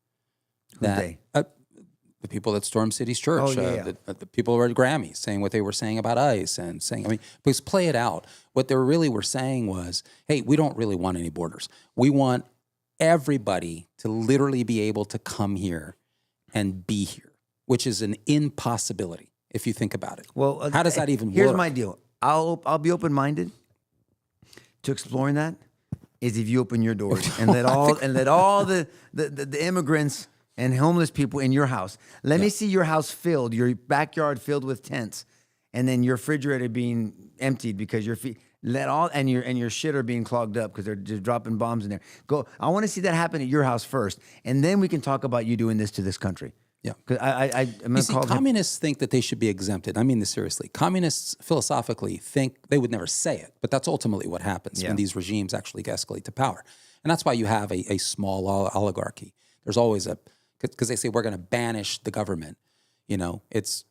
that the people at Storm City's church, the people who were at Grammys saying what they were saying about ICE and saying, I mean, please play it out. What they really were saying was, hey, we don't really want any borders. We want everybody to literally be able to come here and be here, which is an impossibility if you think about it. Well, how does that even work? Here's my deal. I'll be open-minded to exploring that is if you open your doors and let all the immigrants and homeless people in your house. Let me see your house filled, your backyard filled with tents, and then your refrigerator being emptied because your feet and your shit are being clogged up because they're just dropping bombs in there. I want to see that happen at your house first, and then we can talk about you doing this to this country. Yeah, because communists think that they should be exempted. I mean this seriously. Communists philosophically think they would never say it, but that's ultimately what happens when these regimes actually escalate to power, and that's why you have a small oligarchy. There's always because they say we're going to banish the government. You know, it's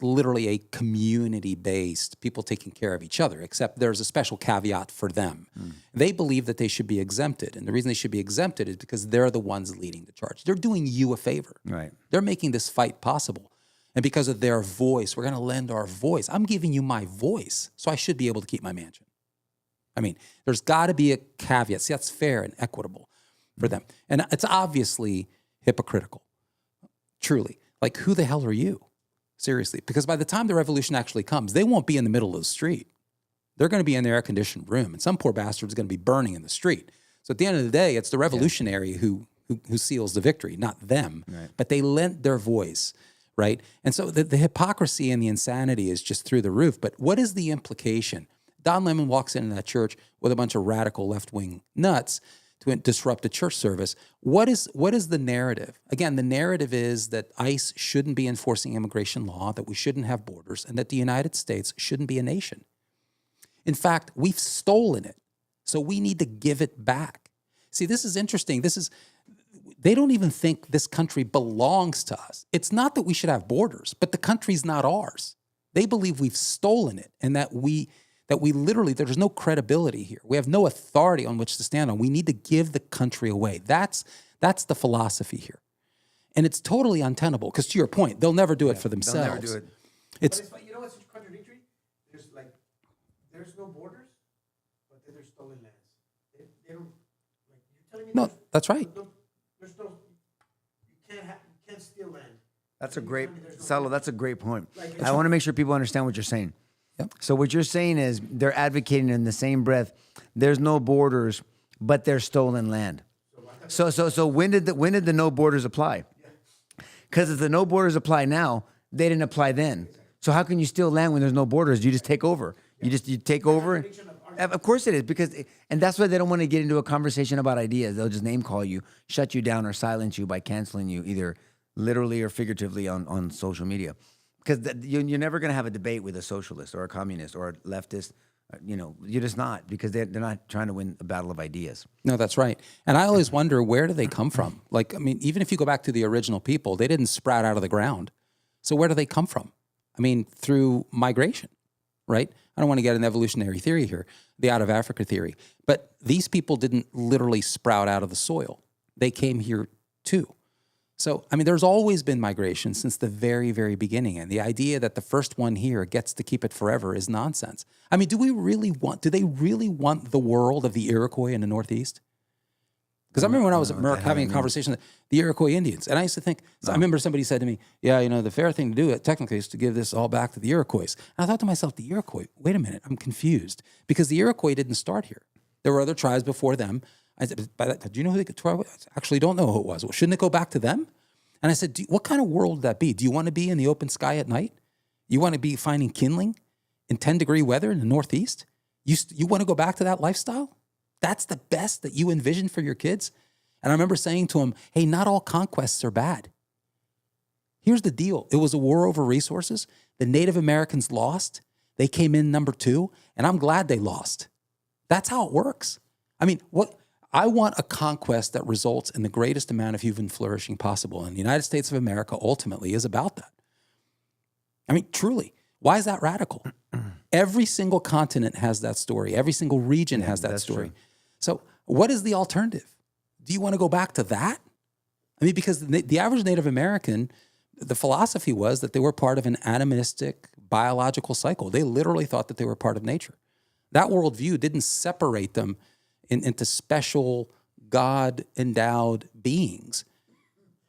literally a community-based, people taking care of each other, except there's a special caveat for them. They believe that they should be exempted, and the reason they should be exempted is because they're the ones leading the charge. They're doing you a favor. Right. They're making this fight possible. And because of their voice, we're going to lend our voice. I'm giving you my voice, so I should be able to keep my mansion. I mean, there's got to be a caveat. See, that's fair and equitable for them. And it's obviously hypocritical, truly. Like, who the hell are you? Seriously, because by the time the revolution actually comes, they won't be in the middle of the street. They're going to be in their air-conditioned room, and some poor bastard's going to be burning in the street. So at the end of the day, it's the revolutionary who seals the victory, not them. Right. But they lent their voice, right? And so the hypocrisy and the insanity is just through the roof. But what is the implication? Don Lemon walks into that church with a bunch of radical left-wing nuts to disrupt a church service. What is the narrative? Again, the narrative is that ICE shouldn't be enforcing immigration law, that we shouldn't have borders, and that the United States shouldn't be a nation. In fact, we've stolen it, so we need to give it back. See, this is interesting. They don't even think this country belongs to us. It's not that we should have borders, but the country's not ours. They believe we've stolen it and that we literally, there's no credibility here. We have no authority on which to stand on. We need to give the country away. That's the philosophy here. And it's totally untenable because, to your point, they'll never do it for themselves. They'll never do it. But you know what's contradictory? There's no borders, but then there's stolen lands. They don't, you're telling me no, that's right. There's no, you can't steal land. That's a great, Salo, that's a great point. I want to make sure people understand what you're saying. Yep. So what you're saying is they're advocating in the same breath, there's no borders, but there's stolen land. So when did the no borders apply? Because if the no borders apply now, they didn't apply then. So how can you steal land when there's no borders? You just take over. You take over. Of course it is, and that's why they don't want to get into a conversation about ideas. They'll just name call you, shut you down, or silence you by canceling you, either literally or figuratively on social media. Because you're never going to have a debate with a socialist or a communist or a leftist. You're just not, because they're not trying to win a battle of ideas. No, that's right. And I always wonder, where do they come from? Like, I mean, even if you go back to the original people, they didn't sprout out of the ground. So where do they come from? I mean, through migration, right? I don't want to get an evolutionary theory here, the out of Africa theory. But these people didn't literally sprout out of the soil. They came here too. So, I mean, there's always been migration since the very, very beginning. And the idea that the first one here gets to keep it forever is nonsense. I mean, do they really want the world of the Iroquois in the Northeast? Because I remember when I was at Merck having a conversation with the Iroquois Indians. And I used to think, I remember somebody said to me, yeah, the fair thing to do technically is to give this all back to the Iroquois. And I thought to myself, the Iroquois, wait a minute, I'm confused. Because the Iroquois didn't start here. There were other tribes before them. I said, do you know who the I actually don't know who it was. Well, shouldn't it go back to them? And I said, what kind of world would that be? Do you want to be in the open sky at night? You want to be finding kindling in 10-degree weather in the Northeast? You want to go back to that lifestyle? That's the best that you envision for your kids? And I remember saying to him, hey, not all conquests are bad. Here's the deal. It was a war over resources. The Native Americans lost. They came in number 2, and I'm glad they lost. That's how it works. I mean, I want a conquest that results in the greatest amount of human flourishing possible. And the United States of America ultimately is about that. I mean, truly, why is that radical? Every single continent has that story. Every single region has that story. True. So what is the alternative? Do you want to go back to that? I mean, because the average Native American, the philosophy was that they were part of an animistic biological cycle. They literally thought that they were part of nature. That worldview didn't separate them into special God-endowed beings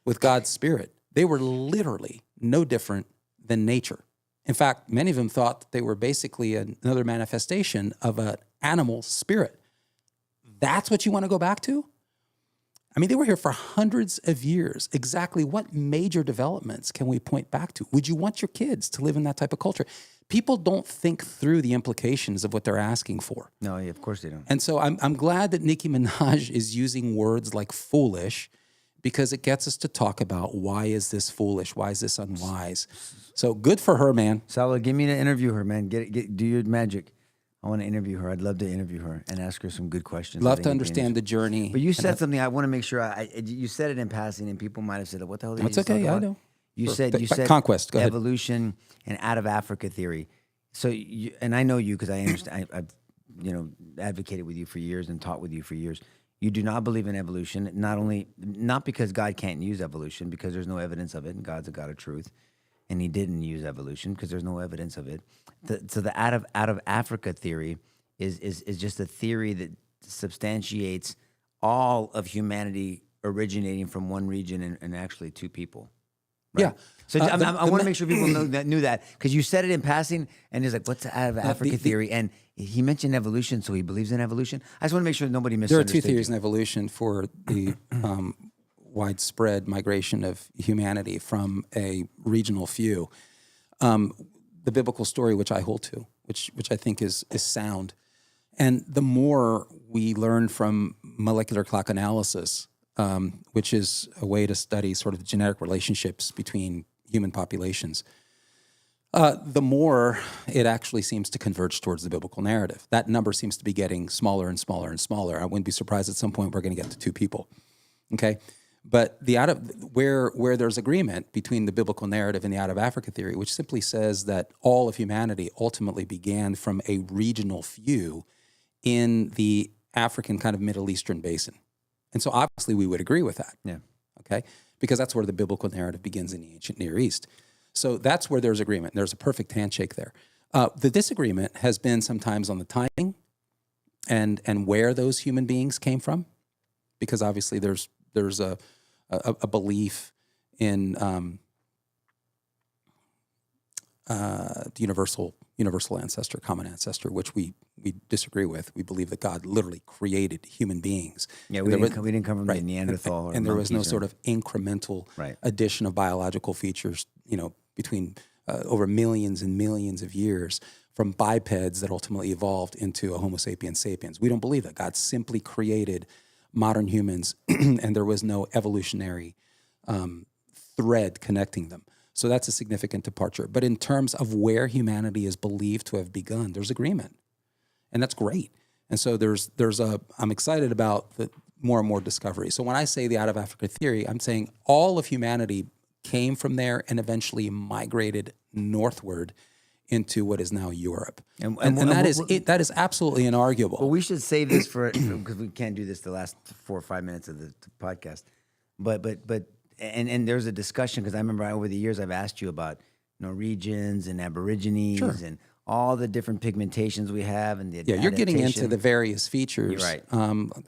with God's spirit. They were literally no different than nature. In fact, many of them thought that they were basically another manifestation of an animal spirit. That's what you want to go back to? I mean, they were here for hundreds of years. Exactly what major developments can we point back to? Would you want your kids to live in that type of culture? People don't think through the implications of what they're asking for. No, yeah, of course they don't. And so I'm glad that Nicki Minaj is using words like foolish, because it gets us to talk about, why is this foolish? Why is this unwise? So good for her, man. Salo, give me to interview her, man. Do your magic. I want to interview her. I'd love to interview her and ask her some good questions. Love to understand the journey. But you said something. I want to make sure. You said it in passing, and people might have said, "What the hell?" It's okay. I know. You said conquest. Go ahead. Evolution and out of Africa theory. So, and I know you because I understand. I've advocated with you for years and taught with you for years. You do not believe in evolution. Not because God can't use evolution, because there's no evidence of it, and God's a God of truth, and He didn't use evolution because there's no evidence of it. So the out of Africa theory is just a theory that substantiates all of humanity originating from one region and actually two people. Right? Yeah. So I want to make sure people knew that, because you said it in passing, and it's like, what's the out of Africa theory? And he mentioned evolution, so he believes in evolution. I just want to make sure nobody misunderstood. There are two theories in evolution for the widespread migration of humanity from a regional few. The biblical story, which I hold to, which I think is sound. And the more we learn from molecular clock analysis, which is a way to study sort of genetic relationships between human populations, the more it actually seems to converge towards the biblical narrative. That number seems to be getting smaller and smaller and smaller. I wouldn't be surprised at some point we're going to get to two people. Okay, but the where there's agreement between the biblical narrative and the out of Africa theory, which simply says that all of humanity ultimately began from a regional few in the African kind of Middle Eastern basin. And so obviously we would agree with that. Yeah. Okay? Because that's where the biblical narrative begins in the ancient Near East. So that's where there's agreement. There's a perfect handshake there. The disagreement has been sometimes on the timing and where those human beings came from, because obviously there's a belief in the universal ancestor, common ancestor, which we disagree with. We believe that God literally created human beings. Yeah, we didn't come from the Neanderthal, and there was no sort of incremental addition of biological features, between over millions and millions of years, from bipeds that ultimately evolved into a Homo sapiens sapiens. We don't believe that. God simply created modern humans, and there was no evolutionary thread connecting them. So that's a significant departure. But in terms of where humanity is believed to have begun, there's agreement, and that's great. And so I'm excited about the more and more discovery. So when I say the out of Africa theory, I'm saying all of humanity came from there and eventually migrated northward into what is now Europe. And that is absolutely inarguable. Well, we should save this for, because we can't do this the last 4 or 5 minutes of the podcast. But there's a discussion, because I remember over the years I've asked you about Norwegians and Aborigines and all the different pigmentations we have, and the you're getting into the various features. You're right.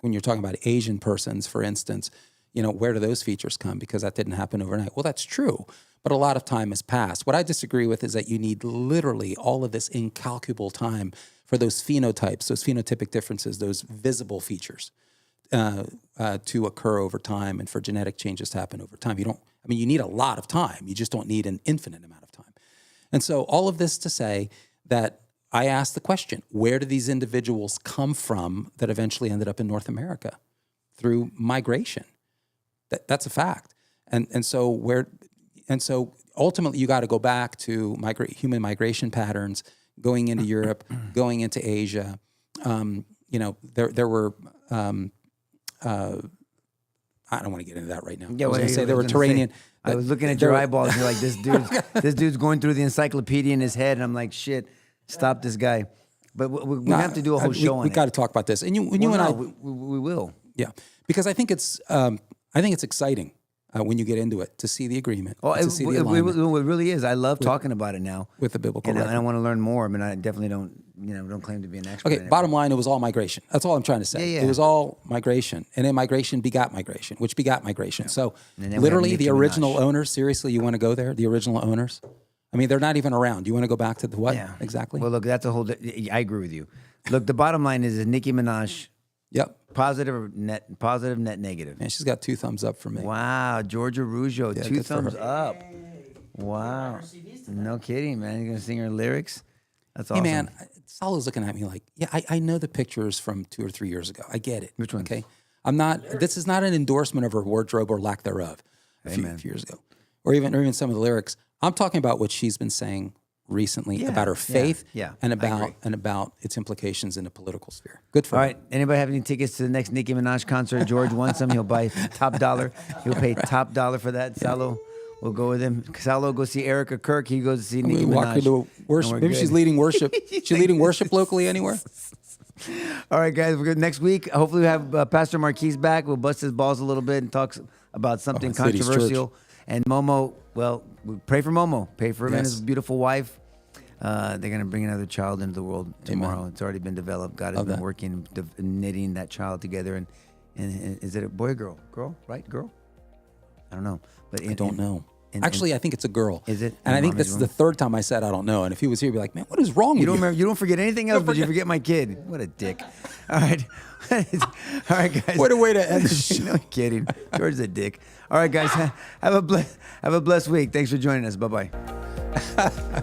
When you're talking about Asian persons, for instance, where do those features come? Because that didn't happen overnight. Well, that's true, but a lot of time has passed. What I disagree with is that you need literally all of this incalculable time for those phenotypes, those phenotypic differences, those visible features to occur over time, and for genetic changes to happen over time. You need a lot of time. You just don't need an infinite amount of time. And so all of this to say that I asked the question, where do these individuals come from that eventually ended up in North America? Through migration. That's a fact. And so ultimately you got to go back to human migration patterns, going into Europe, going into Asia. There were I don't want to get into that right now. Yeah, I was going to say there were Turanian. I was looking at your eyeballs. You're like, this dude's going through the encyclopedia in his head, and I'm like, shit. stop this guy. But we have to do a whole show on it. We got to talk about this. And you and I, we will. yeah, because I think it's exciting when you get into it to see the agreement. Oh, to see the it alignment really is. I love talking about it now. with the biblical And record. I want to learn more. I mean, I definitely don't claim to be an expert. Okay, in it. bottom line, it was all migration. That's all I'm trying to say. Yeah, yeah. It was all migration. And then migration begot migration, which begot migration. So And then we have literally Nicki the original Minaj. owners, seriously, you want to go there? The original owners? I mean, they're not even around. You want to go back to the what Yeah. exactly? Well, look, that's a whole. I agree with you. Look, the bottom line is Nicki Minaj, Yep. positive, net, negative. Man, she's got 2 thumbs up from me. Wow, Georgia Rougeau, 2 good for thumbs her. up. Wow, no kidding, man. You're gonna sing her lyrics? That's awesome. Hey, man, Salo's looking at me like, yeah, I know the pictures from 2 or 3 years ago. I get it. Which ones? Okay. This is not an endorsement of her wardrobe or lack thereof a few Amen. years ago. Or even some of the lyrics. I'm talking about what she's been saying recently about her faith and about its implications in the political sphere. Good for All her. right. Anybody have any tickets to the next Nicki Minaj concert? George wants them. He'll buy top dollar. He'll pay top dollar for that. Salo will go with him. Salo go see Erica Kirk. He goes to see Nicki We walk Minaj. into And worship. we're Maybe good. she's leading worship. She's leading worship locally anywhere. All right, guys. We're good. Next week, hopefully, we have Pastor Marquise back. We'll bust his balls a little bit and talk about something it's City's controversial. And Momo, well, we pray for Momo. Pray for him and Yes. his beautiful wife. They're going to bring another child into the world tomorrow. It's already been developed. God has been working, knitting that child together. And is it a boy or girl? Girl, right? Girl? I don't know. But I don't know. Actually, I think it's a girl. Is it? And I think Mom this is is the third time I said I don't know. And if he was here, he'd be like, man, what is wrong with You you? don't remember? You don't forget anything else, but you forget my kid. What a dick! All right, all right, guys. What a way to end the show. No kidding. George's a dick. All right, guys. Have a blessed week. Thanks for joining us. Bye bye.